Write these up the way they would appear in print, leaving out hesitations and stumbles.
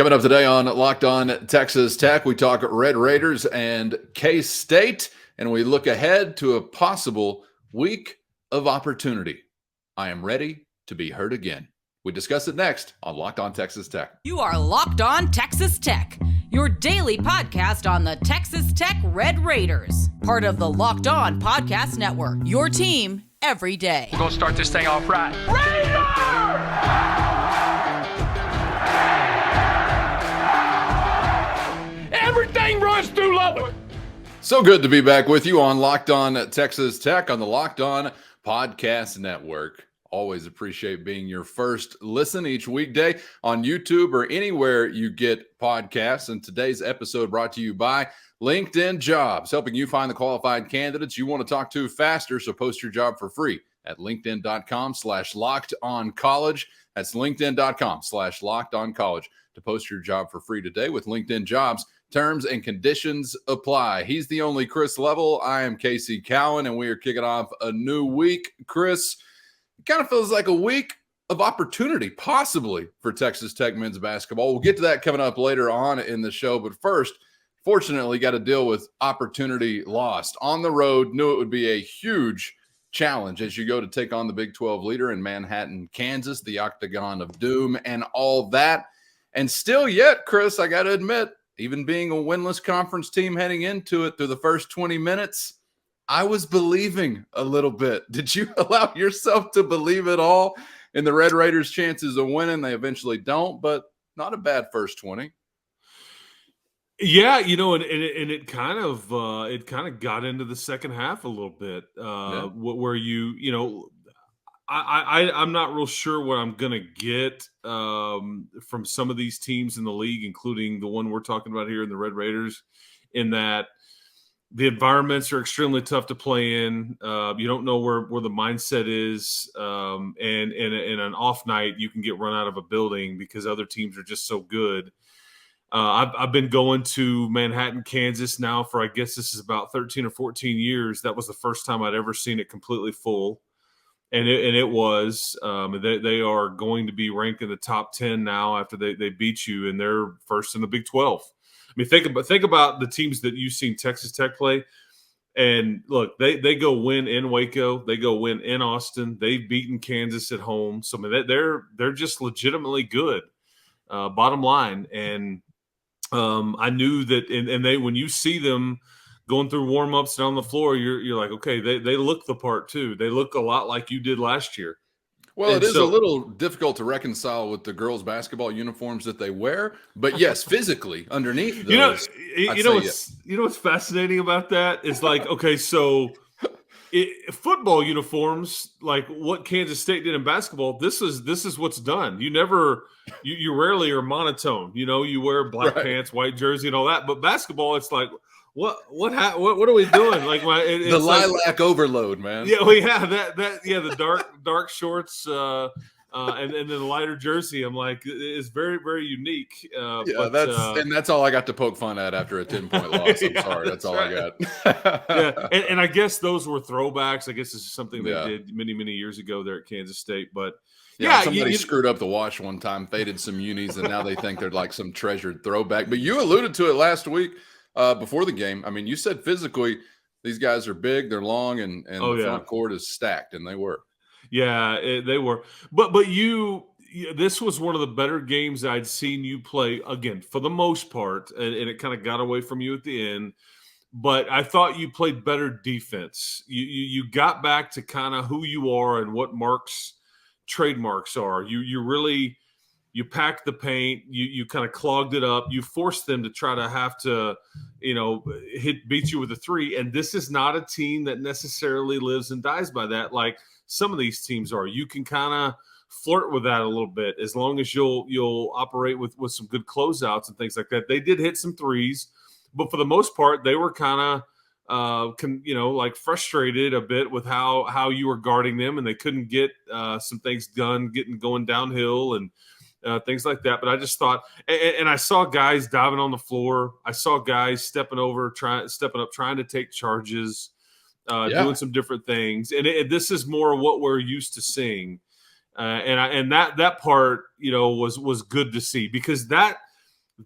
Coming up today on Locked On Texas Tech, we talk Red Raiders and K-State, and we look ahead to a possible week of opportunity. I am ready to be heard again. We discuss it next on Locked On Texas Tech. You are Locked On Texas Tech, your daily podcast on the Texas Tech Red Raiders, part of the Locked On Podcast Network, your team every day. We're going to start this thing off right. Raider! Everything runs through Lubbock. So good to be back with you on Locked On Texas Tech on the Locked On Podcast Network. Always appreciate being your first listen each weekday on YouTube or anywhere you get podcasts. And today's episode brought to you by LinkedIn Jobs, helping you find the qualified candidates you want to talk to faster. So post your job for free at linkedin.com/lockedoncollege. That's linkedin.com/lockedoncollege to post your job for free today with LinkedIn Jobs. Terms and conditions apply. He's the only Chris Level. I am Casey Cowan, and we are kicking off a new week. Chris, it kind of feels like a week of opportunity, possibly, for Texas Tech men's basketball. We'll get to that coming up later on in the show. But first, fortunately, got to deal with opportunity lost. On the road, knew it would be a huge challenge as you go to take on the Big 12 leader in Manhattan, Kansas, the Octagon of Doom, and all that. And still yet, Chris, I got to admit, even being a winless conference team heading into it through the first 20 minutes, I was believing a little bit. Did you allow yourself to believe at all in the Red Raiders' chances of winning? They eventually don't, but not a bad first 20. Yeah, and it kind of got into the second half a little bit, where I'm not real sure what I'm going to get from some of these teams in the league, including the one we're talking about here in the Red Raiders, in that the environments are extremely tough to play in. You don't know where the mindset is. And in an off night, you can get run out of a building because other teams are just so good. I've been going to Manhattan, Kansas now for, I guess this is about 13 or 14 years. That was the first time I'd ever seen it completely full. And it was. They are going to be ranked in the top 10 now after they beat you, and they're first in the Big 12. I mean, think about the teams that you've seen Texas Tech play. And look, they go win in Waco, they go win in Austin. They've beaten Kansas at home, so I mean, they're just legitimately good. Bottom line, and I knew that, and they, when you see them going through warm-ups and on the floor, you're like, okay, they look the part too. They look a lot like you did last year. Well, it is a little difficult to reconcile with the girls' basketball uniforms that they wear, but yes, physically underneath those. What's fascinating about that is like, okay, so football uniforms, like what Kansas State did in basketball, this is what's done. You rarely are monotone. You wear black pants, white jersey, and all that. But basketball, it's like, what are we doing? Like the lilac overload, man. Yeah, well, yeah, the dark shorts, and then the lighter jersey. I'm like, it's very, very unique. That's all I got to poke fun at after a 10-point loss. I'm sorry, that's all right. I got. Yeah, and I guess those were throwbacks. I guess this is something they did many, many years ago there at Kansas State, but. Yeah, somebody screwed up the wash one time, faded some unis, and now they think they're like some treasured throwback. But you alluded to it last week before the game. I mean, you said physically these guys are big, they're long, and the front court is stacked, and they were. Yeah, they were. But this was one of the better games I'd seen you play, again, for the most part, and it kind of got away from you at the end. But I thought you played better defense. You got back to kind of who you are and what Mark's trademarks are. You packed the paint, you kind of clogged it up, you forced them to try to have to, beat you with a three. And this is not a team that necessarily lives and dies by that, like some of these teams are. You can kind of flirt with that a little bit as long as you'll operate with some good closeouts and things like that. They did hit some threes, but for the most part, they were kind of like frustrated a bit with how you were guarding them, and they couldn't get some things done, going downhill and things like that. But I just thought, and I saw guys diving on the floor. I saw guys stepping up, trying to take charges, doing some different things. And this is more what we're used to seeing. And that part, was good to see, because that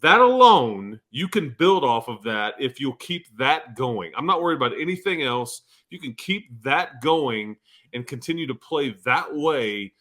That alone, you can build off of that if you'll keep that going. I'm not worried about anything else. You can keep that going and continue to play that way.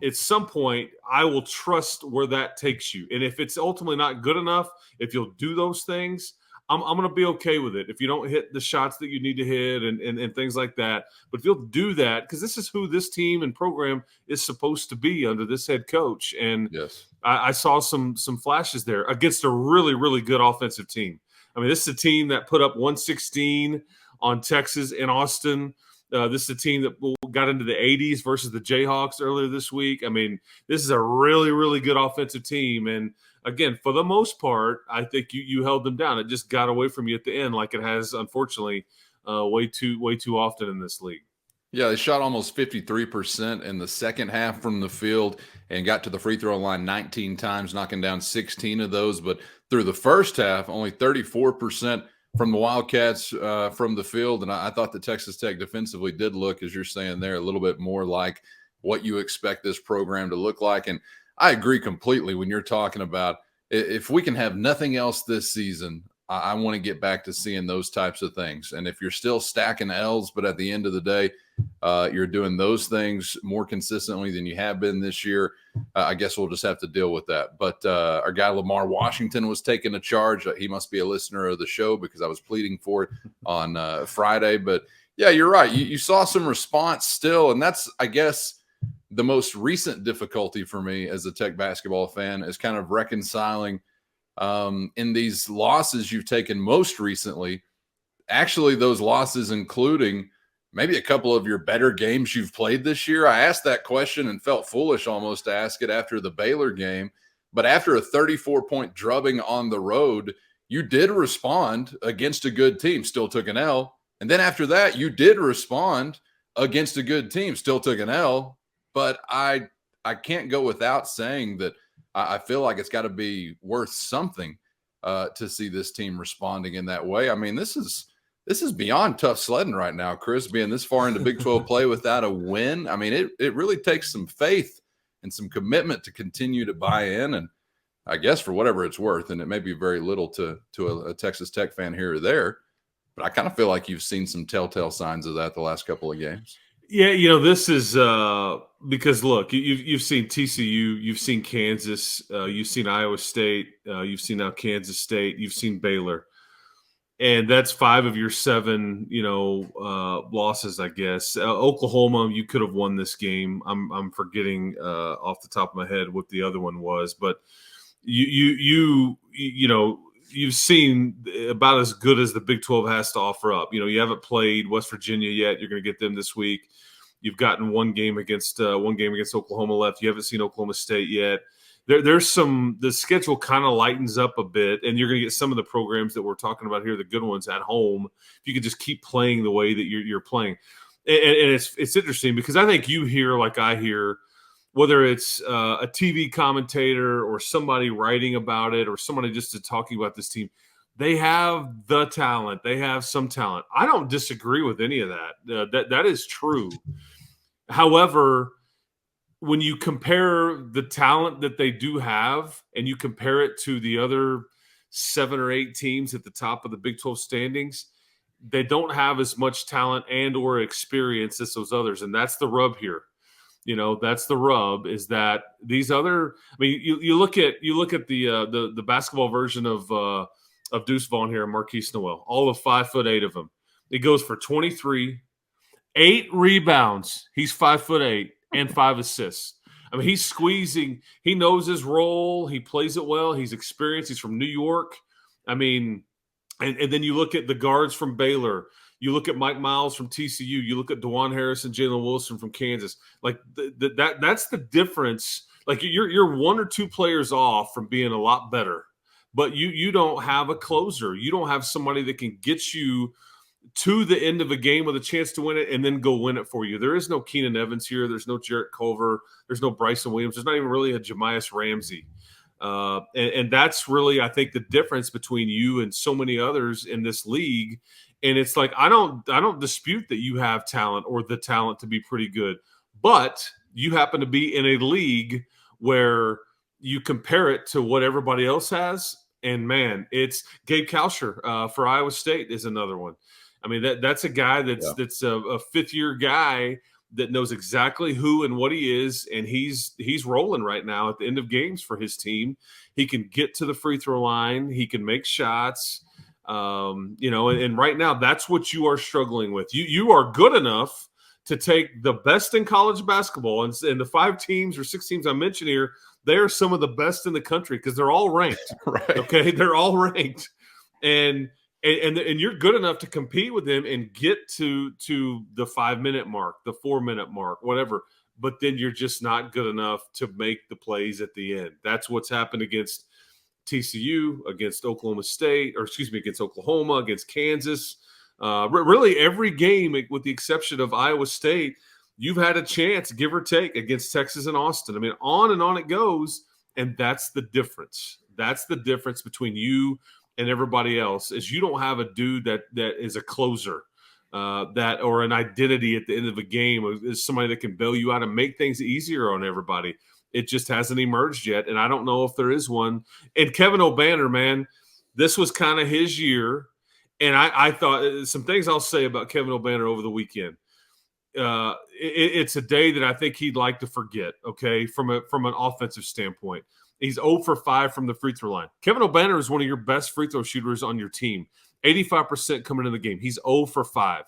At some point, I will trust where that takes you. And if it's ultimately not good enough, if you'll do those things, I'm going to be okay with it. If you don't hit the shots that you need to hit and things like that. But if you'll do that, because this is who this team and program is supposed to be under this head coach. And Yes. I saw some flashes there against a really, really good offensive team. I mean, this is a team that put up 116 on Texas in Austin. This is a team that got into the 80s versus the Jayhawks earlier this week. I mean, this is a really, really good offensive team. And again, for the most part, I think you held them down. It just got away from you at the end, like it has, unfortunately, way too often in this league. Yeah, they shot almost 53% in the second half from the field and got to the free throw line 19 times, knocking down 16 of those. But through the first half, only 34% from the Wildcats from the field. And I thought the Texas Tech defensively did look, as you're saying there, a little bit more like what you expect this program to look like. And I agree completely when you're talking about if we can have nothing else this season, I want to get back to seeing those types of things. And if you're still stacking L's, but at the end of the day, you're doing those things more consistently than you have been this year, I guess we'll just have to deal with that. But our guy Lamar Washington was taking a charge. He must be a listener of the show because I was pleading for it on Friday. But yeah, you're right. You saw some response still. And that's, I guess, the most recent difficulty for me as a Tech basketball fan is kind of reconciling in these losses you've taken most recently, actually those losses including maybe a couple of your better games you've played this year. I asked that question and felt foolish almost to ask it after the Baylor game, but after a 34-point drubbing on the road, you did respond against a good team, still took an L. And then after that, you did respond against a good team, still took an L. But I can't go without saying that I feel like it's got to be worth something to see this team responding in that way. I mean, this is beyond tough sledding right now, Chris, being this far into Big 12 play without a win. I mean, it really takes some faith and some commitment to continue to buy in. And I guess for whatever it's worth, and it may be very little to a Texas Tech fan here or there, but I kind of feel like you've seen some telltale signs of that the last couple of games. Yeah, this is because look, you've seen TCU, you've seen Kansas, you've seen Iowa State, you've seen now Kansas State, you've seen Baylor, and that's 5 of your 7, losses, I guess. Oklahoma, you could have won this game. I'm forgetting off the top of my head what the other one was, but you've seen about as good as the Big 12 has to offer up. You haven't played West Virginia yet. You're going to get them this week. You've gotten one game against Oklahoma left. You haven't seen Oklahoma State yet. The schedule kind of lightens up a bit, and you're going to get some of the programs that we're talking about here, the good ones at home. If you could just keep playing the way that you're playing, and it's interesting because I think you hear like I hear, whether it's a TV commentator or somebody writing about it or somebody just talking about this team, they have the talent. They have some talent. I don't disagree with any of that. That is true. However, when you compare the talent that they do have and you compare it to the other 7 or 8 teams at the top of the Big 12 standings, they don't have as much talent and or experience as those others. And that's the rub here. That's the rub, is that these other. I mean, you look at the basketball version of Deuce Vaughn here and Marquise Noel, all of 5'8" of them. It goes for 23, 8 rebounds. He's 5'8" and 5 assists. I mean, he's squeezing. He knows his role. He plays it well. He's experienced. He's from New York. I mean, and then you look at the guards from Baylor. You look at Mike Miles from TCU. You look at DeJuan Harris and Jalen Wilson from Kansas. Like that's the difference. Like you're 1 or 2 players off from being a lot better, but you don't have a closer. You don't have somebody that can get you to the end of a game with a chance to win it and then go win it for you. There is no Keenan Evans here. There's no Jarrett Culver. There's no Bryson Williams. There's not even really a Jamias Ramsey. And that's really, I think, the difference between you and so many others in this league. And it's like, I don't dispute that you have talent or the talent to be pretty good, but you happen to be in a league where you compare it to what everybody else has, And man, it's Gabe Kalsher for Iowa State is another one. I mean, that's a guy that's a fifth-year guy that knows exactly who and what he is, and he's rolling right now at the end of games for his team. He can get to the free throw line. He can make shots. And right now that's what you are struggling with. You are good enough to take the best in college basketball, and the 5 teams or 6 teams I mentioned here, they are some of the best in the country because they're all ranked. Right. Okay, they're all ranked, and you're good enough to compete with them and get to the 5-minute mark, the 4-minute mark, whatever. But then you're just not good enough to make the plays at the end. That's what's happened against TCU, against Oklahoma State, against Oklahoma, against Kansas. Really every game, with the exception of Iowa State, you've had a chance, give or take, against Texas and Austin. I mean, on and on it goes, and that's the difference. That's the difference between you and everybody else, is you don't have a dude that is a closer, or an identity at the end of a game, is somebody that can bail you out and make things easier on everybody. It just hasn't emerged yet, and I don't know if there is one. And Kevin O'Banner, man, this was kind of his year, and I thought some things I'll say about Kevin O'Banner over the weekend. It's a day that I think he'd like to forget, okay, from an offensive standpoint. He's 0 for 5 from the free throw line. Kevin O'Banner is one of your best free throw shooters on your team. 85% coming in the game. He's 0 for 5.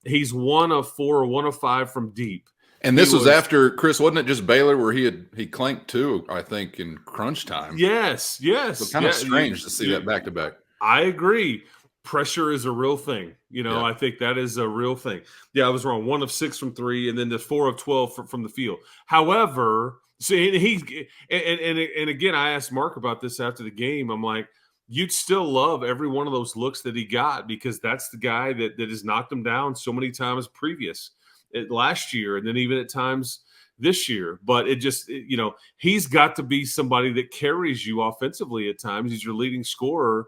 He's 1 of 4 or 1 of 5 from deep. And this was after, Chris, wasn't it just Baylor where he clanked 2, I think, in crunch time? Yes. So kind of strange to see that back-to-back. I agree. Pressure is a real thing. I think that is a real thing. Yeah, I was wrong. 1 of 6 from 3, and then the 4 of 12 from the field. However, and again, I asked Mark about this after the game. I'm like, you'd still love every one of those looks that he got, because that's the guy that has knocked him down so many times last year, and then even at times this year. But he's got to be somebody that carries you offensively at times. He's your leading scorer,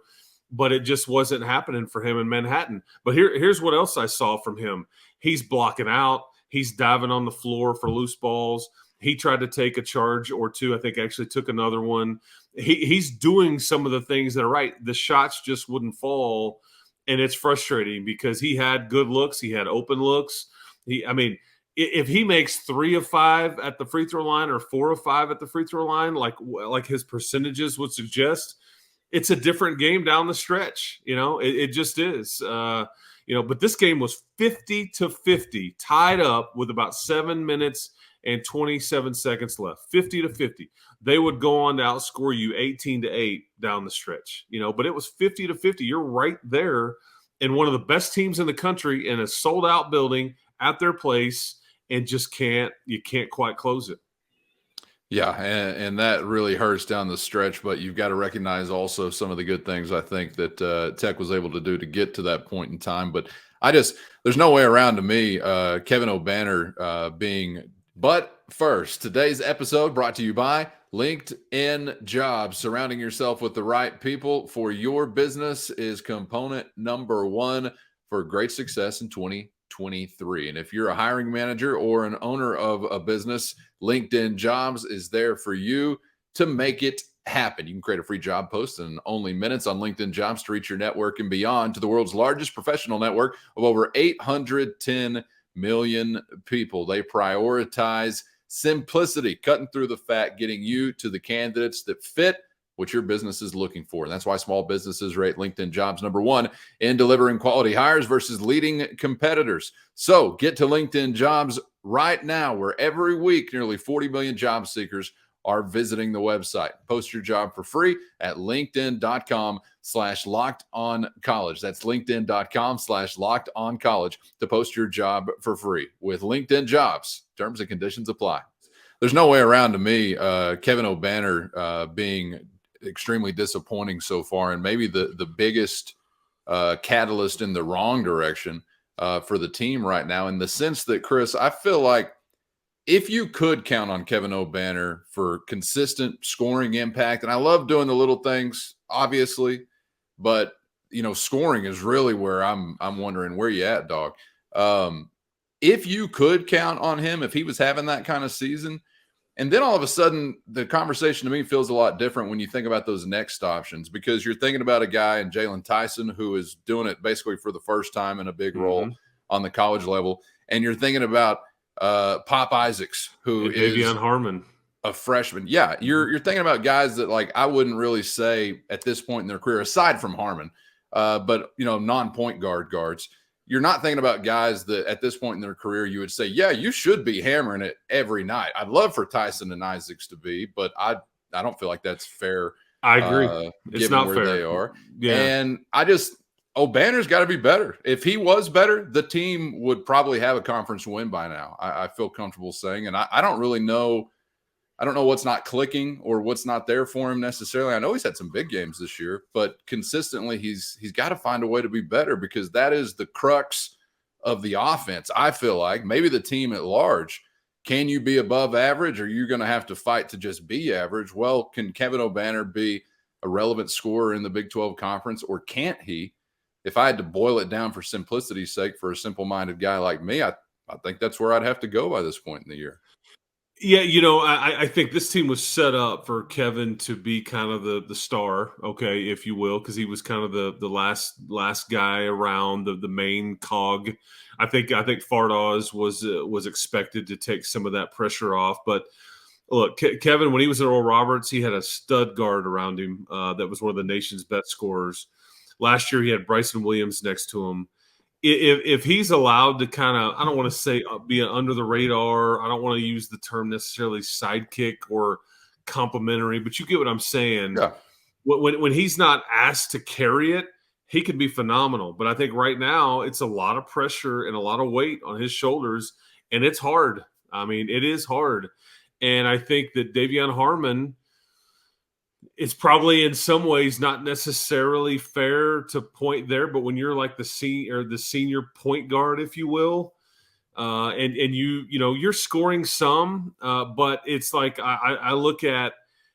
but it just wasn't happening for him in Manhattan. But here's what else I saw from him. He's blocking out. He's diving on the floor for loose balls. He tried to take a charge or 2. I think actually took another one. He's doing some of the things that are right. The shots just wouldn't fall, and it's frustrating because he had good looks. He had open looks. If he makes 3 of 5 at the free throw line or 4 of 5 at the free throw line, like his percentages would suggest, it's a different game down the stretch. It just is. But this game was 50-50, tied up with about 7 minutes and 27 seconds left. 50-50. They would go on to outscore you 18-8 down the stretch. But it was 50-50. You're right there in one of the best teams in the country in a sold-out building at their place, and you can't quite close it. Yeah, and that really hurts down the stretch, but you've got to recognize also some of the good things I think that Tech was able to do to get to that point in time. But there's no way around to me, Kevin O'Banner being. But first, today's episode brought to you by LinkedIn Jobs. Surrounding yourself with the right people for your business is component number 1 for great success in 2023. And if you're a hiring manager or an owner of a business, LinkedIn Jobs is there for you to make it happen. You can create a free job post in only minutes on LinkedIn Jobs to reach your network and beyond to the world's largest professional network of over 810 million people. They prioritize simplicity, cutting through the fat, getting you to the candidates that fit what your business is looking for. And that's why small businesses rate LinkedIn Jobs number 1 in delivering quality hires versus leading competitors. So get to LinkedIn Jobs right now, where every week nearly 40 million job seekers are visiting the website. Post your job for free at linkedin.com/lockedoncollege. That's linkedin.com/lockedoncollege to post your job for free. With LinkedIn Jobs, terms and conditions apply. There's no way around to me, Kevin O'Banner being extremely disappointing so far, and maybe the biggest catalyst in the wrong direction for the team right now, in the sense that, Chris, I feel like if you could count on Kevin O'Banner for consistent scoring impact, and I love doing the little things, obviously, but scoring is really where I'm wondering where you at, dog. If you could count on him, if he was having that kind of season, And then all of a sudden, the conversation to me feels a lot different when you think about those next options, because you're thinking about a guy in Jalen Tyson who is doing it basically for the first time in a big role on the college level. And you're thinking about Pop Isaacs, who is Davion Harmon, a freshman. Yeah, you're thinking about guys that, like, I wouldn't really say at this point in their career, aside from Harmon, but, non-point guards. You're not thinking about guys that at this point in their career you would say, yeah, you should be hammering it every night. I'd love for Tyson and Isaacs to be, but I don't feel like that's fair. I agree. It's not where fair. They are. Yeah. And O'Banner's got to be better. If he was better, the team would probably have a conference win by now. I feel comfortable saying, and I don't really know. I don't know what's not clicking or what's not there for him necessarily. I know he's had some big games this year, but consistently he's got to find a way to be better, because that is the crux of the offense. I feel like maybe the team at large. Can you be above average, or are you going to have to fight to just be average? Well, can Kevin O'Banner be a relevant scorer in the Big 12 conference, or can't he? If I had to boil it down for simplicity's sake for a simple-minded guy like me, I think that's where I'd have to go by this point in the year. Yeah, I think this team was set up for Kevin to be kind of the star, okay, if you will, because he was kind of the last guy around, the main cog. I think Fardaws was expected to take some of that pressure off. But look, Kevin, when he was at Oral Roberts, he had a stud guard around him that was one of the nation's best scorers. Last year, he had Bryson Williams next to him. If he's allowed to kind of, I don't want to say be under the radar, I don't want to use the term necessarily sidekick or complimentary, but you get what I'm saying. Yeah. When he's not asked to carry it, he could be phenomenal. But I think right now it's a lot of pressure and a lot of weight on his shoulders, and it's hard. I mean, it is hard. And I think that Davion Harmon, it's probably in some ways not necessarily fair to point there, but when you're like the senior point guard, if you will, and you're scoring some, but it's like I look at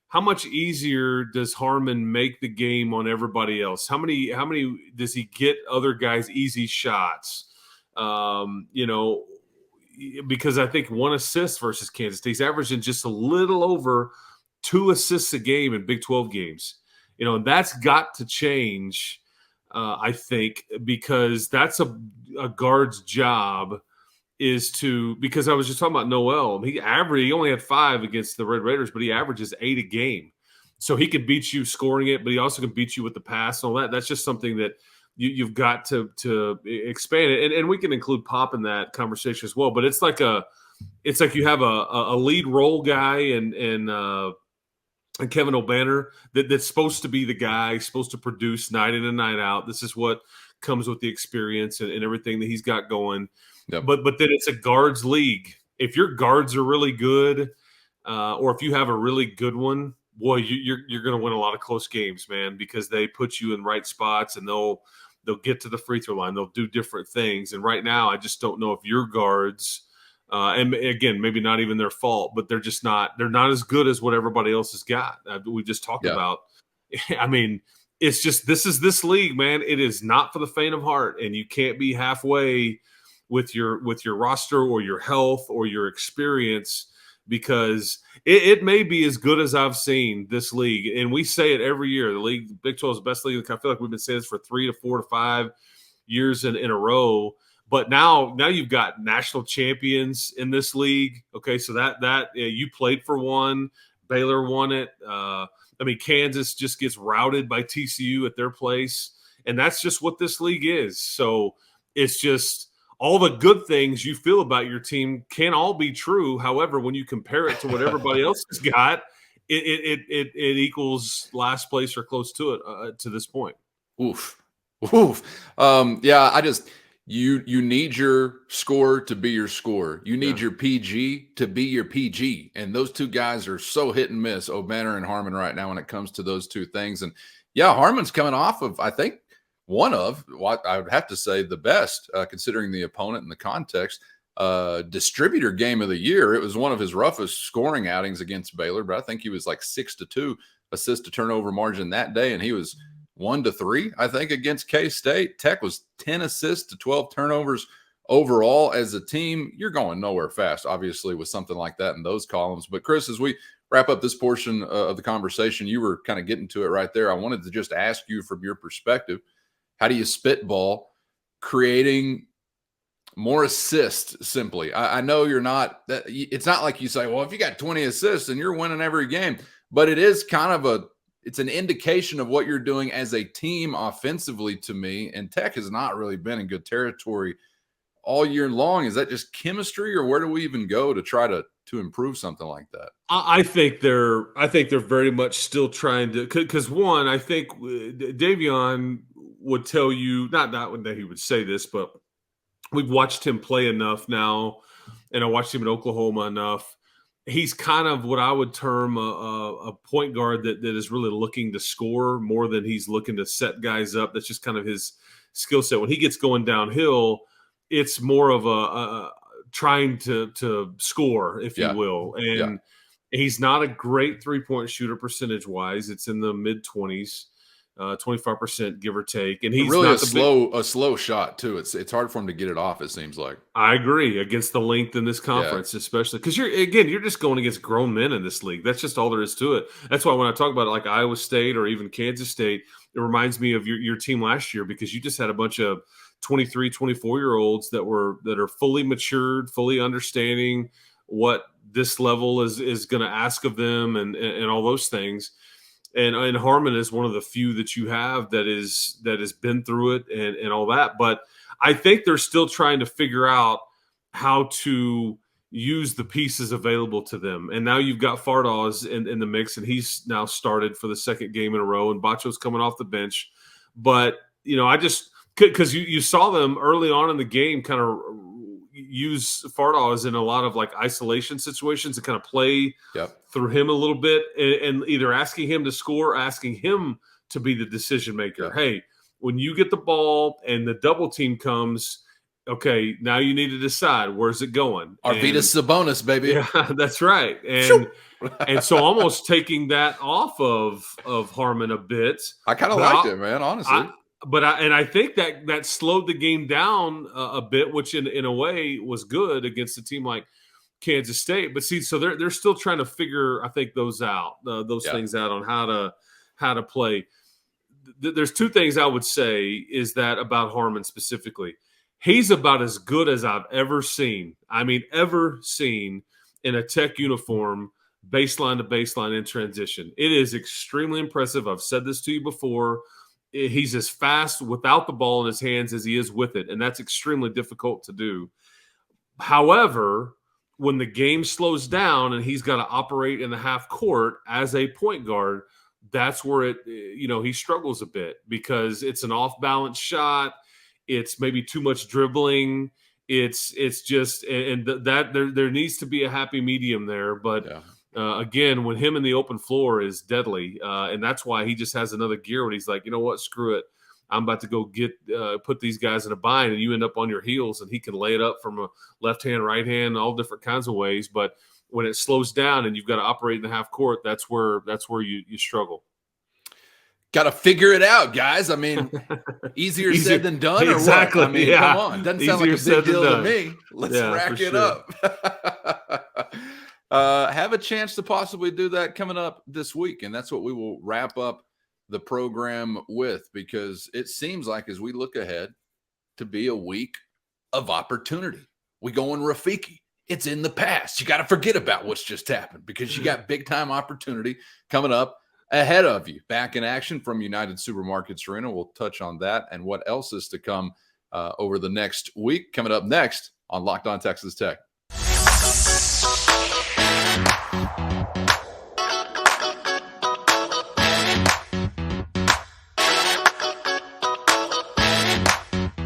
how much easier does Harmon make the game on everybody else? How many does he get other guys easy shots? Because I think 1 assist versus Kansas State, he's averaging just a little over 2 assists a game in Big 12 games, and that's got to change, I think, because that's a guard's job because I was just talking about Noel. He only had 5 against the Red Raiders, but he averages 8 a game. So he can beat you scoring it, but he also can beat you with the pass and all that. That's just something that you've got to expand it. And we can include Pop in that conversation as well. But it's like you have a lead role guy and Kevin O'Banner that's supposed to be the guy, supposed to produce night in and night out. This is what comes with the experience and everything that he's got going. Yep. But then it's a guards league. If your guards are really good, or if you have a really good one, boy, you're going to win a lot of close games, man, because they put you in right spots and they'll get to the free throw line. They'll do different things. And right now, I just don't know if your guards. And again, maybe not even their fault, but they're not as good as what everybody else has got. We just talked about. I mean, it's just, this league, man. It is not for the faint of heart, and you can't be halfway with your roster or your health or your experience, because it may be as good as I've seen this league. And we say it every year. The Big 12 is the best league. I feel like we've been saying this for 3 to 4 to 5 years in a row. But now you've got national champions in this league. Okay, so that you played for one. Baylor won it. Kansas just gets routed by TCU at their place, and that's just what this league is. So it's just all the good things you feel about your team can all be true. However, when you compare it to what everybody else has got, it equals last place or close to it to this point. Oof. You need your scorer to be your scorer. You need your PG to be your PG. And those two guys are so hit and miss, O'Banner and Harmon, right now when it comes to those two things. And Harmon's coming off of, I think, one of what I would have to say the best, considering the opponent and the context, distributor game of the year. It was one of his roughest scoring outings against Baylor, but I think he was like 6-2 assist to turnover margin that day. And he was 1-3, I think, against K-State. Tech was 10 assists to 12 turnovers overall as a team, you're going nowhere fast, obviously, with something like that in those columns. But Chris, as we wrap up this portion of the conversation, you were kind of getting to it right there. I wanted to just ask you from your perspective, how do you spitball creating more assists simply? I know you're not – it's not like you say, well, if you got 20 assists and you're winning every game, but it is kind of it's an indication of what you're doing as a team offensively to me, and Tech has not really been in good territory all year long. Is that just chemistry, or where do we even go to try to improve something like that? I think they're very much still trying to, because one, I think Davion would tell you, not that he would say this, but we've watched him play enough now, and I watched him in Oklahoma enough. He's kind of what I would term a point guard that is really looking to score more than he's looking to set guys up. That's just kind of his skill set. When he gets going downhill, it's more of a trying to score, if you will. And he's not a great three-point shooter percentage-wise. It's in the mid-20s. 25%, give or take, and he's really not a slow shot too. It's hard for him to get it off. It seems like. I agree, against the length in this conference, especially because you're just going against grown men in this league. That's just all there is to it. That's why when I talk about it, like Iowa State or even Kansas State, it reminds me of your team last year, because you just had a bunch of 23, 24-year-olds that are fully matured, fully understanding what this level is going to ask of them, and all those things. And Harmon is one of the few that you have that has been through it and all that. But I think they're still trying to figure out how to use the pieces available to them. And now you've got Fardaws in the mix, and he's now started for the second game in a row, and Bacho's coming off the bench. But, I just – because you saw them early on in the game kind of use Fardaws in a lot of like isolation situations and kind of play through him a little bit, and either asking him to score or asking him to be the decision maker. Hey, when you get the ball and the double team comes, okay, now you need to decide, where's it going? Arvydas Sabonis, baby. Yeah, that's right. And so almost taking that off of Harmon a bit. I kind of liked it, man, honestly. I think that slowed the game down a bit, which in a way was good against a team like Kansas State. But see, so they're still trying to figure, I think, those things out on how to play. There's two things I would say is that about Harmon specifically. He's about as good as I've ever seen. I mean, ever seen in a Tech uniform, baseline to baseline in transition. It is extremely impressive. I've said this to you before. He's as fast without the ball in his hands as he is with it, and that's extremely difficult to do. However, when the game slows down and he's got to operate in the half court as a point guard, that's where he struggles a bit, because it's an off-balance shot. It's maybe too much dribbling. It's just, and that there needs to be a happy medium there, but. Yeah. Again, when him in the open floor is deadly, and that's why he just has another gear when he's like, you know what, screw it. I'm about to go put these guys in a bind, and you end up on your heels, and he can lay it up from a left hand, right hand, all different kinds of ways. But when it slows down and you've got to operate in the half court, that's where you struggle. Got to figure it out, guys. I mean, easier said than done, or exactly, what? I mean, come on. Doesn't sound like a big deal to me. Let's rack it up. Have a chance to possibly do that coming up this week, and that's what we will wrap up the program with, because it seems like as we look ahead to be a week of opportunity. We go in Rafiki. It's in the past. You got to forget about what's just happened, because you got big-time opportunity coming up ahead of you. Back in action from United Supermarkets Arena. We'll touch on that and what else is to come over the next week. Coming up next on Locked On Texas Tech.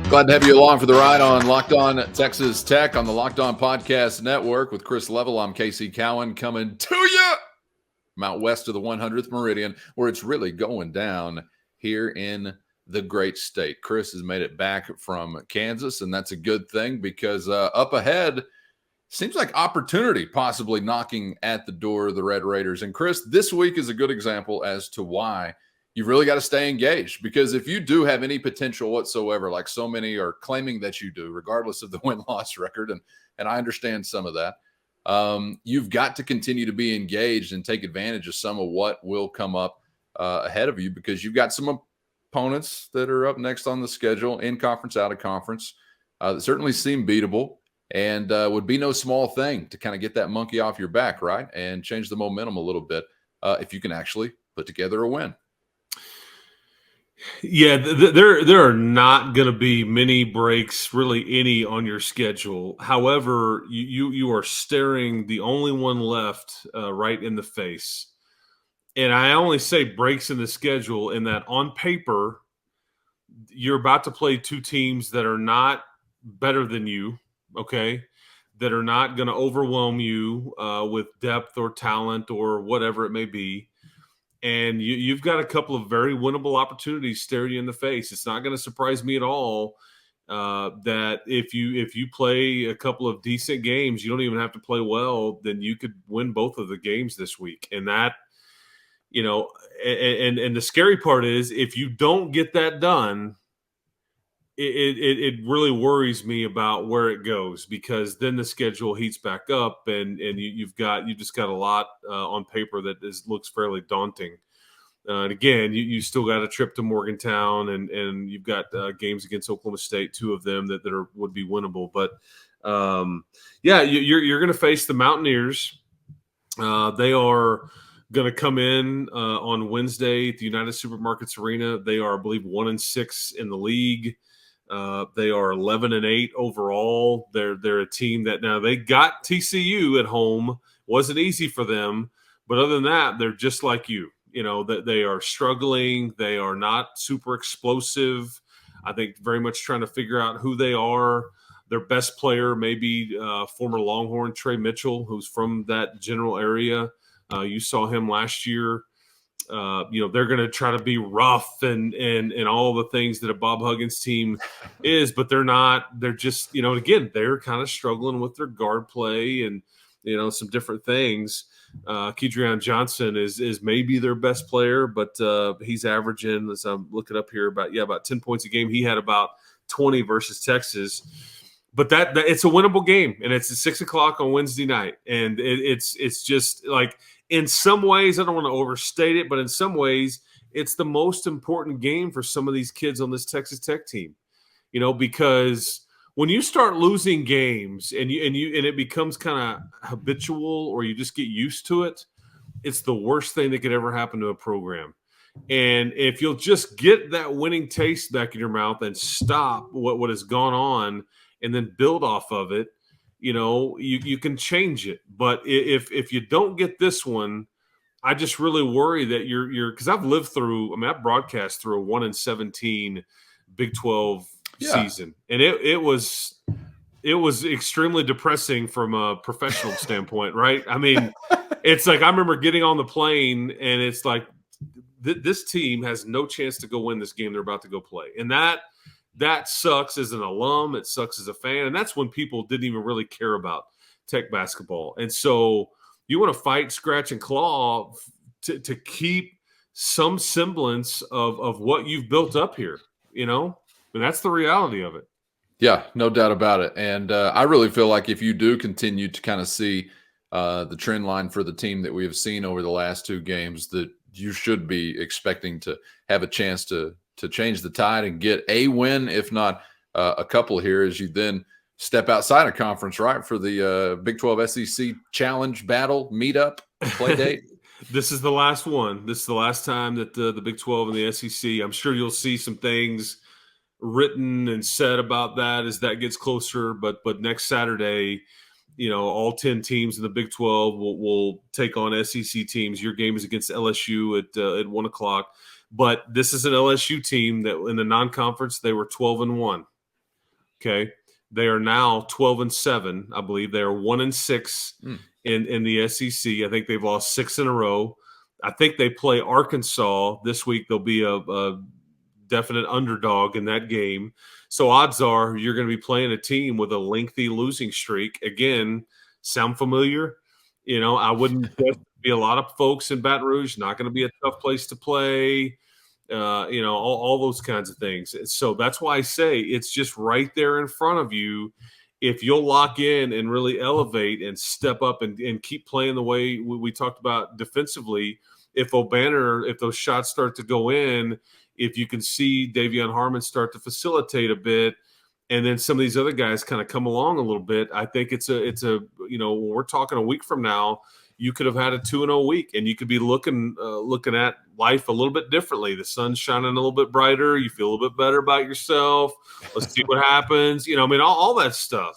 Glad to have you along for the ride on Locked On Texas Tech on the Locked On Podcast Network with Chris Level. I'm Casey Cowan coming to you from out west of the 100th Meridian, where it's really going down here in the great state. Chris has made it back from Kansas, and that's a good thing, because up ahead seems like opportunity possibly knocking at the door of the Red Raiders. And Chris, this week is a good example as to why you've really got to stay engaged, because if you do have any potential whatsoever, like so many are claiming that you do, regardless of the win-loss record, and I understand some of that, you've got to continue to be engaged and take advantage of some of what will come up ahead of you, because you've got some opponents that are up next on the schedule, in conference, out of conference, that certainly seem beatable, and would be no small thing to kind of get that monkey off your back, right, and change the momentum a little bit if you can actually put together a win. Yeah, there are not going to be many breaks, really any, on your schedule. However, you are staring the only one left right in the face. And I only say breaks in the schedule in that on paper, you're about to play two teams that are not better than you, okay, that are not going to overwhelm you with depth or talent or whatever it may be. And you've got a couple of very winnable opportunities staring you in the face. It's not going to surprise me at all that if you play a couple of decent games, you don't even have to play well, then you could win both of the games this week. And that, and the scary part is, if you don't get that done, it really worries me about where it goes, because then the schedule heats back up, and you've just got a lot on paper that looks fairly daunting. And again, you still got a trip to Morgantown, and you've got games against Oklahoma State, two of them that would be winnable. But you're going to face the Mountaineers. They are going to come in on Wednesday at the United Supermarkets Arena. They are, I believe, 1-6 in the league. They are 11-8 overall. They're a team that, now they got TCU at home. Wasn't easy for them, but other than that, they're just like you. That they are struggling. They are not super explosive. I think very much trying to figure out who they are. Their best player may be former Longhorn Trey Mitchell, who's from that general area. You saw him last year. They're going to try to be rough and all the things that a Bob Huggins team is, but they're not. They're just, again, they're kind of struggling with their guard play and, some different things. Kedrion Johnson is maybe their best player, but he's averaging, as I'm looking up here, about 10 points a game. He had about 20 versus Texas. But that it's a winnable game, and it's at 6:00 on Wednesday night. And it's just like, in some ways, I don't want to overstate it, but in some ways, it's the most important game for some of these kids on this Texas Tech team. Because when you start losing games and it becomes kind of habitual, or you just get used to it, it's the worst thing that could ever happen to a program. And if you'll just get that winning taste back in your mouth and stop what has gone on, and then build off of it, you can change it. But if you don't get this one, I just really worry that you're because I've broadcast through a 1-17 Big 12 season, and it was extremely depressing from a professional standpoint, right? I mean, it's like, I remember getting on the plane, and it's like, this team has no chance to go win this game they're about to go play, and that sucks as an alum. It sucks as a fan. And that's when people didn't even really care about Tech basketball. And so you want to fight, scratch, and claw to keep some semblance of what you've built up here, and that's the reality of it. Yeah, no doubt about it. And I really feel like if you do continue to kind of see the trend line for the team that we have seen over the last two games, that you should be expecting to have a chance to change the tide and get a win, if not a couple here, as you then step outside of conference, right, for the Big 12 SEC Challenge Battle meetup play date. This is the last one. This is the last time that the Big 12 and the SEC, I'm sure you'll see some things written and said about that as that gets closer. But next Saturday, all 10 teams in the Big 12 will take on SEC teams. Your game is against LSU at 1:00. But this is an LSU team that in the non-conference, they were 12-1. Okay. They are now 12-7. I believe they are 1-6 in the SEC. I think they've lost 6 in a row. I think they play Arkansas this week. They'll be a definite underdog in that game. So odds are you're going to be playing a team with a lengthy losing streak. Again, sound familiar? I wouldn't be a lot of folks in Baton Rouge. Not going to be a tough place to play. all those kinds of things. So that's why I say it's just right there in front of you. If you'll lock in and really elevate and step up and keep playing the way we talked about defensively, if those shots start to go in, if you can see Davion Harmon start to facilitate a bit, and then some of these other guys kind of come along a little bit, I think it's a when we're talking a week from now, you could have had a 2-0 week, and you could be looking at life a little bit differently. The sun's shining a little bit brighter. You feel a little bit better about yourself. Let's see what happens. All that stuff.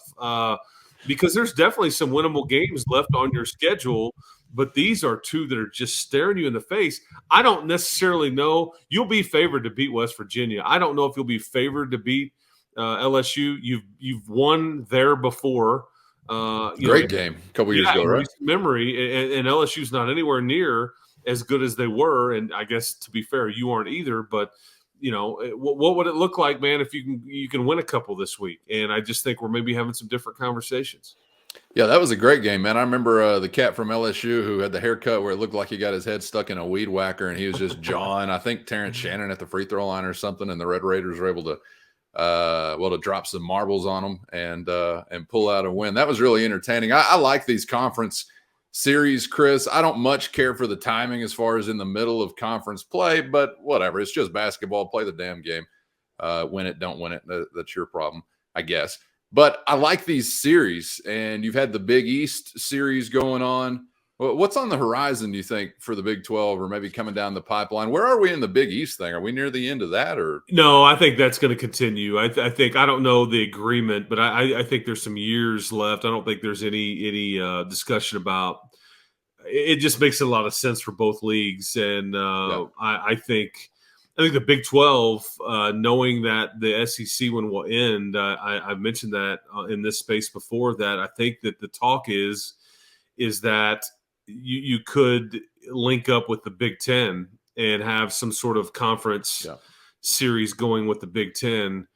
Because there's definitely some winnable games left on your schedule, but these are two that are just staring you in the face. I don't necessarily know. You'll be favored to beat West Virginia. I don't know if you'll be favored to beat LSU. You've won there before. Great game a couple years ago, right? Memory, and LSU's not anywhere near as good as they were. And I guess, to be fair, you aren't either. But what would it look like, man, if you can win a couple this week? And I just think we're maybe having some different conversations. Yeah, that was a great game, man. I remember the cat from LSU who had the haircut where it looked like he got his head stuck in a weed whacker, and he was just jawing. I think Terrence Shannon at the free throw line or something, and the Red Raiders were able to to drop some marbles on them and pull out a win. That was really entertaining. I like these conference series, Chris. I don't much care for the timing as far as in the middle of conference play, but whatever. It's just basketball. Play the damn game. Win it, don't win it. That's your problem, I guess. But I like these series, and you've had the Big East series going on. What's on the horizon, do you think, for the Big 12 or maybe coming down the pipeline? Where are we in the Big East thing? Are we near the end of that? Or no, I think that's going to continue. I think I don't know the agreement, but I think there's some years left. I don't think there's any discussion about it. Just makes a lot of sense for both leagues. And I think the Big 12, knowing that the SEC one will end, I've mentioned that in this space before, that I think that the talk is that you could link up with the Big Ten and have some sort of conference series going with the Big Ten.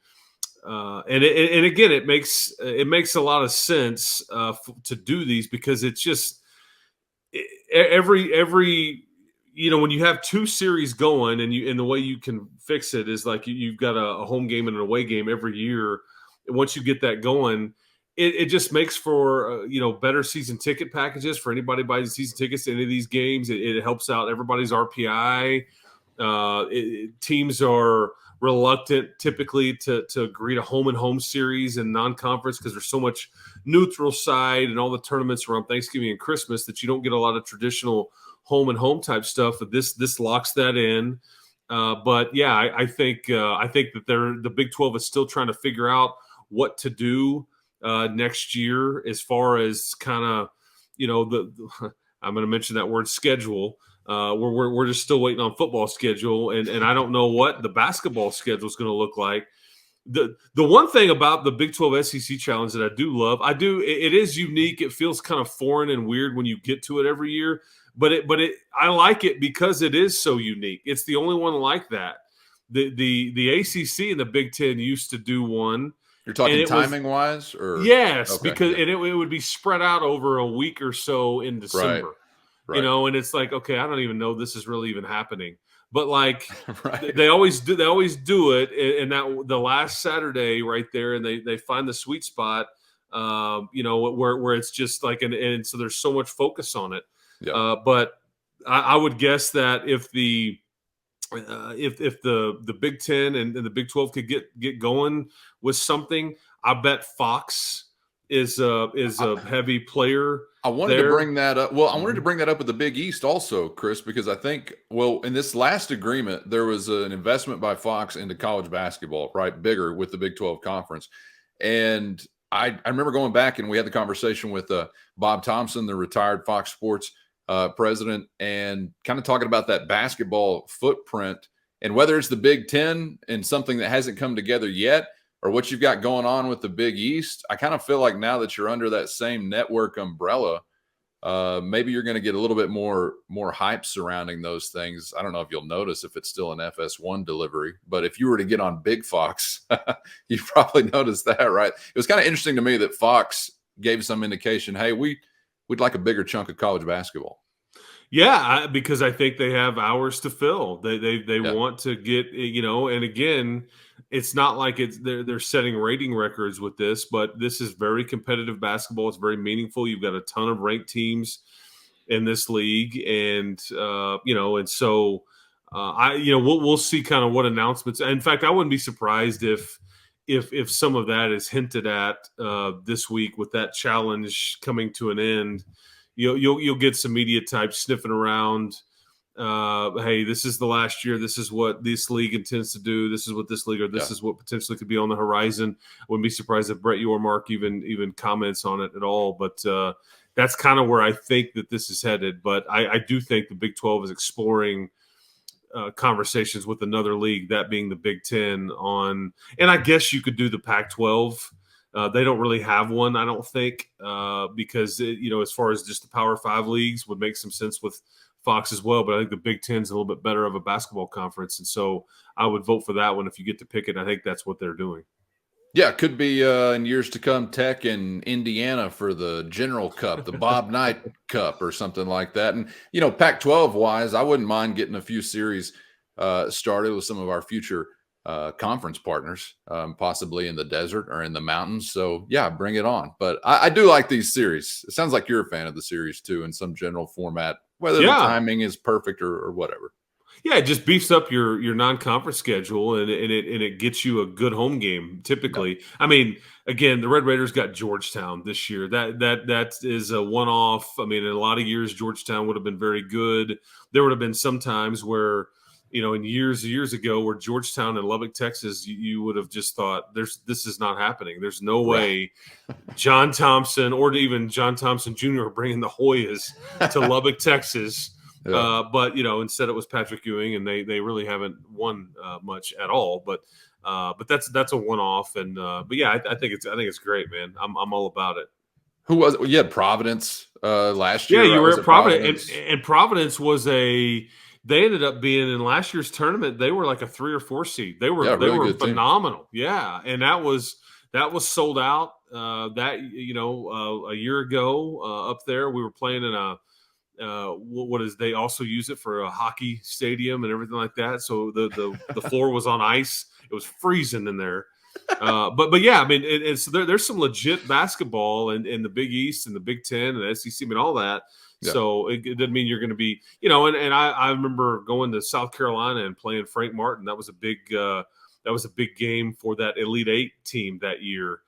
And again, it makes a lot of sense to do these, because it's just every when you have two series going, and the way you can fix it is like you've got a home game and an away game every year. And once you get that going, it just makes for better season ticket packages for anybody buying season tickets to any of these games. It helps out everybody's RPI. Teams are reluctant typically to agree to home and home series and non-conference, because there's so much neutral side and all the tournaments around Thanksgiving and Christmas that you don't get a lot of traditional home and home type stuff. But this locks that in. But yeah, I think that the Big 12 is still trying to figure out what to do next year, as far as kind of, I'm going to mention that word, schedule. We're just still waiting on football schedule, and I don't know what the basketball schedule is going to look like. The one thing about the Big 12 SEC Challenge that I do love, it is unique. It feels kind of foreign and weird when you get to it every year, but I like it because it is so unique. It's the only one like that. The ACC and the Big Ten used to do one. You're talking timing wise, or yes, okay, because it would be spread out over a week or so in December, right. And it's like, okay, I don't even know this is really even happening, but like right. they always do it, and that the last Saturday right there, and they find the sweet spot, where it's just like, and so there's so much focus on it. Yeah. But I would guess that if the Big Ten and the Big 12 could get going with something, I bet Fox is a heavy player. I wanted to bring that up. Well, I wanted to bring that up with the Big East also, Chris, because I think, in this last agreement, there was an investment by Fox into college basketball, right? Bigger with the Big 12 conference. And I remember going back, and we had the conversation with Bob Thompson, the retired Fox Sports president, and kind of talking about that basketball footprint, and whether it's the Big Ten and something that hasn't come together yet, or what you've got going on with the Big East. I kind of feel like now that you're under that same network umbrella, maybe you're going to get a little bit more hype surrounding those things. I don't know if you'll notice if it's still an FS1 delivery, but if you were to get on Big Fox, you probably noticed that, right? It was kind of interesting to me that Fox gave some indication, hey, we'd like a bigger chunk of college basketball. Yeah, because I think they have hours to fill. They Yeah. want to get, and again, it's not like they're setting rating records with this, but this is very competitive basketball. It's very meaningful. You've got a ton of ranked teams in this league, and and so we'll see kind of what announcements. In fact, I wouldn't be surprised if some of that is hinted at this week with that challenge coming to an end. You'll get some media types sniffing around. Hey, this is the last year. This is what this league intends to do. This is what this league, or this is what potentially could be on the horizon. I wouldn't be surprised if Brett Yormark even comments on it at all. But that's kind of where I think that this is headed. But I do think the Big 12 is exploring conversations with another league, that being the Big 10 on, and I guess you could do the Pac-12. They don't really have one, I don't think, because, as far as just the Power 5 leagues would make some sense with Fox as well. But I think the Big 10 is a little bit better of a basketball conference. And so I would vote for that one if you get to pick it. I think that's what they're doing. Yeah, it could be in years to come, Tech in Indiana for the General Cup, the Bob Knight Cup or something like that. And, Pac-12 wise, I wouldn't mind getting a few series started with some of our future conference partners, possibly in the desert or in the mountains. So, yeah, bring it on. But I do like these series. It sounds like you're a fan of the series, too, in some general format, whether the timing is perfect or whatever. Yeah, it just beefs up your non-conference schedule, and it gets you a good home game typically. Yeah. I mean, again, the Red Raiders got Georgetown this year. That is a one-off. I mean, in a lot of years, Georgetown would have been very good. There would have been some times where, in years ago, where Georgetown and Lubbock, Texas, you would have just thought, this is not happening. There's no way John Thompson or even John Thompson Jr. are bringing the Hoyas to Lubbock, Texas. Yeah. But instead it was Patrick Ewing, and they really haven't won much at all. But that's a one-off, and but yeah, I think it's great, man. I'm all about it. Who was it? You had Providence last year. Yeah, you were at Providence, and Providence was they ended up being in last year's tournament. They were like a 3 or 4 seed. They were really phenomenal. Team. Yeah, and that was sold out. A year ago up there, we were playing in a. They also use it for a hockey stadium and everything like that. So the floor was on ice. It was freezing in there. But yeah, I mean, it's there's some legit basketball in the Big East and the Big 10 and the SEC and all that. Yeah. So it doesn't mean you're going to be, and I remember going to South Carolina and playing Frank Martin. That was a big game for that Elite 8 team that year.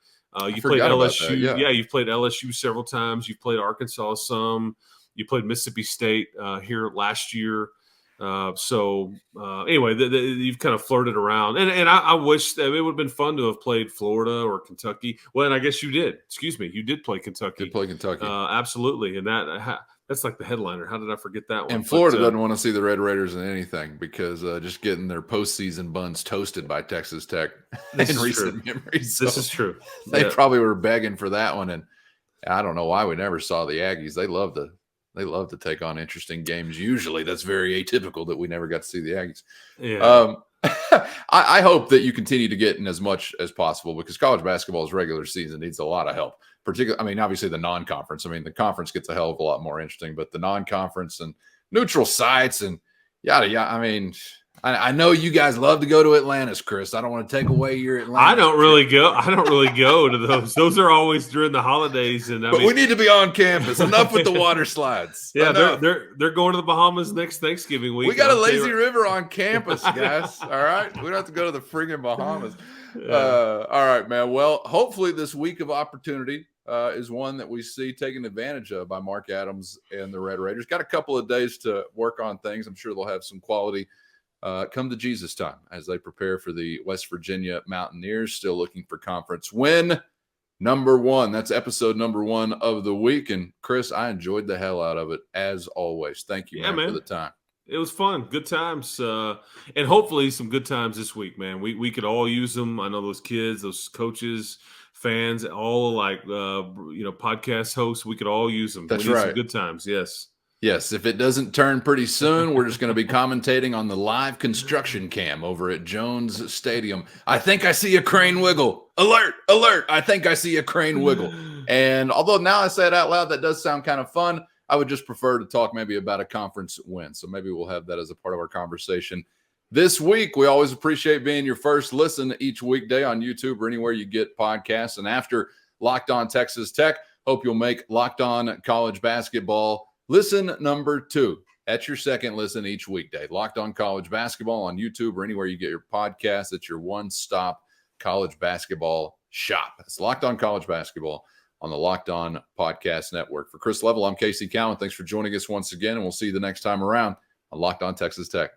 You played LSU. Yeah, you've played LSU several times. You've played Arkansas some. You played Mississippi State here last year. Anyway, you've kind of flirted around. And I wish that it would have been fun to have played Florida or Kentucky. Well, and I guess you did. Excuse me. You did play Kentucky. Did play Kentucky. Absolutely. And that's like the headliner. How did I forget that one? And Florida doesn't want to see the Red Raiders in anything because just getting their postseason buns toasted by Texas Tech in recent memories. This is true. They probably were begging for that one. And I don't know why we never saw the Aggies. They love to take on interesting games. Usually that's very atypical that we never got to see the Aggies. Yeah. I hope that you continue to get in as much as possible because college basketball's regular season needs a lot of help. Particularly, I mean, obviously the non-conference. I mean, the conference gets a hell of a lot more interesting, but the non-conference and neutral sites and yada yada. I mean, I know you guys love to go to Atlantis, Chris. I don't want to take away your Atlantis. I don't really go to those. Those are always during the holidays, and we need to be on campus. Enough with the water slides. Yeah, they're going to the Bahamas next Thanksgiving week. We got a lazy river on campus, guys. All right, we don't have to go to the friggin' Bahamas. All right, man. Well, hopefully this week of opportunity is one that we see taken advantage of by Mark Adams and the Red Raiders. Got a couple of days to work on things. I'm sure they'll have some quality come to Jesus time as they prepare for the West Virginia Mountaineers, still looking for conference win number 1. That's episode number 1 of the week. And Chris, I enjoyed the hell out of it as always. Thank you, man, for the time. It was fun. Good times. And hopefully some good times this week, man. We could all use them. I know those kids, those coaches, fans, all like, podcast hosts, we could all use them. That's right. Some good times. Yes. Yes, if it doesn't turn pretty soon, we're just going to be commentating on the live construction cam over at Jones Stadium. I think I see a crane wiggle. Alert, alert. I think I see a crane wiggle. And although now I say it out loud, that does sound kind of fun. I would just prefer to talk maybe about a conference win. So maybe we'll have that as a part of our conversation this week. We always appreciate being your first listen each weekday on YouTube or anywhere you get podcasts. And after Locked On Texas Tech, hope you'll make Locked On College Basketball listen number 2. That's your second listen each weekday. Locked On College Basketball on YouTube or anywhere you get your podcast. It's your one-stop college basketball shop. It's Locked On College Basketball on the Locked On Podcast Network. For Chris Level, I'm Casey Cowan. Thanks for joining us once again, and we'll see you the next time around on Locked On Texas Tech.